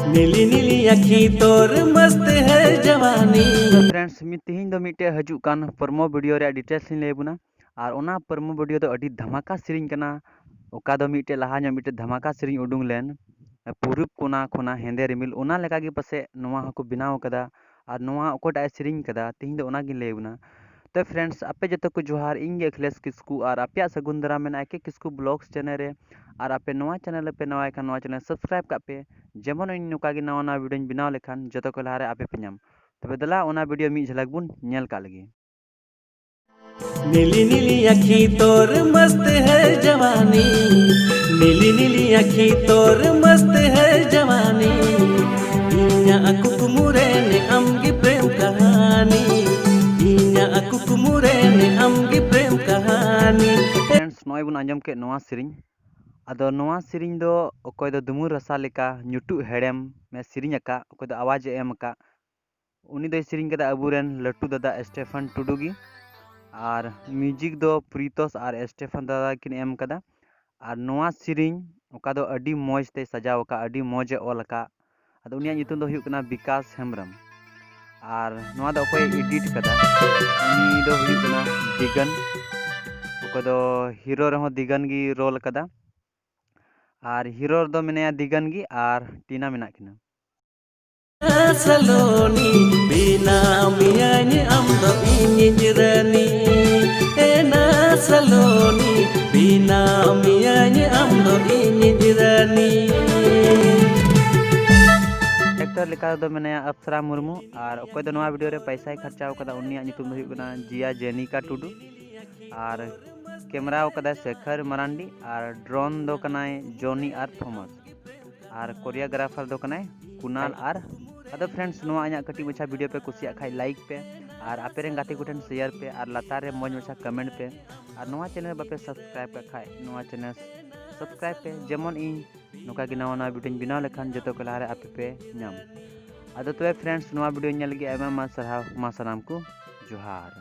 नीली नीली अखी तोर मस्त है जवानी। फ्रेंड्स तेहन दो मिट्टे हजू कान परमो वीडियो रे डिटेल्स लिन लेबुना और ओना परमो वीडियो दो अडी धमाका सेरिंग कना ओका दो मिट्टे लहा ᱧᱚᱜ मिट्टे धमाका सेरिंग उडुंग लेन पूरब कोना खोना हेंदे रिमिल ओना लेका गे पसे नोवा हको बनाव कदा और नोवा ओकोटा सेरिंग कदा तेहन दो ओना गे लेबुना। तो फ्रेंड्स आपे जतो को जोहार इंगे अखिलेश किस्कू और आपे सगुन दरा में एके किस्कू ब्लॉग्स चैनल रे और आपे नवा चैनल पे नवा खान नवा चैनल सब्सक्राइब का पे जेमन इन नुका गे नवा नवा वीडियो बनाव लेखान जतो को लहारे आपे पे नाम तबे दला ओना वीडियो मी झलक बुन नेल का लगी। नीली नीली अखी तोर मस्त है जवानी। नीली नीली अखी तोर मस्त है जवानी। इन्या कुकुमुरे ने अमगी प्रेम कहानी। इन्या कुकुमुरे ने अमगी प्रेम कहानी। फ्रेंड्स नॉय बुन आंजम के नवा सेरिंग आदो नवा सेरिंग दो ओकोय दो दुमुर रसा लेका ᱧᱩᱴᱩ हेड़ेम में सेरिंग अका ओकोय दो आवाज एम अका उनी दो सेरिंग कदा अबुरेन लट्टू दादा स्टेफन टुडुगी और म्यूजिक दो प्रीतोस और स्टेफन दादा किन एम कदा और नवा सेरिंग ओका दो अडी मौज ते सजाव का अडी मौज ऑल का आदो उनिया ᱧᱩᱛᱩᱢ दो हुयुक कना विकास हेम्ब्रम और नवा दो ओकोय एडिट कदा उनी दो हुयुक कना दिगन ओको दो हीरो रहो दिगन गी रोल कदा और हीरो दो मेने दिगन गी और टीना मेना किना सलोनी बिना मियानी अम दो इनिजरनी एना सलोनी बिना मियानी अम दो इनिजरनी। एक्टर लेका दो मेने अप्सरा मुर्मू और ओकोय दो नवा वीडियो रे पैसा खर्चा कदा उनिया ᱧᱩᱛᱩᱢ दो हुयुक कना जिया जेनिका टुडू और कैमरा कदा शेखर मरांडी और ड्रोन दो कनाय जॉनी और थॉमस और कोरियोग्राफर दो कनाय कुणाल और अदो फ्रेंड्स नोआ आया कटी मछा वीडियो पे कुसिया खाई लाइक पे और आपे रेन गाते कुठन शेयर पे और लातार रे मौज मछा कमेंट पे और नोआ चैनल बापे सब्सक्राइब का खाई नोआ चैनल सब्सक्राइब पे जेमन इन नोका गे नवा नवा वीडियो बिनाव लेखान जतो को लहारे आपे पे नाम। अदो तो फ्रेंड्स नोआ वीडियो नेल गे आयमा मा सरहाव मा सनाम को जोहार।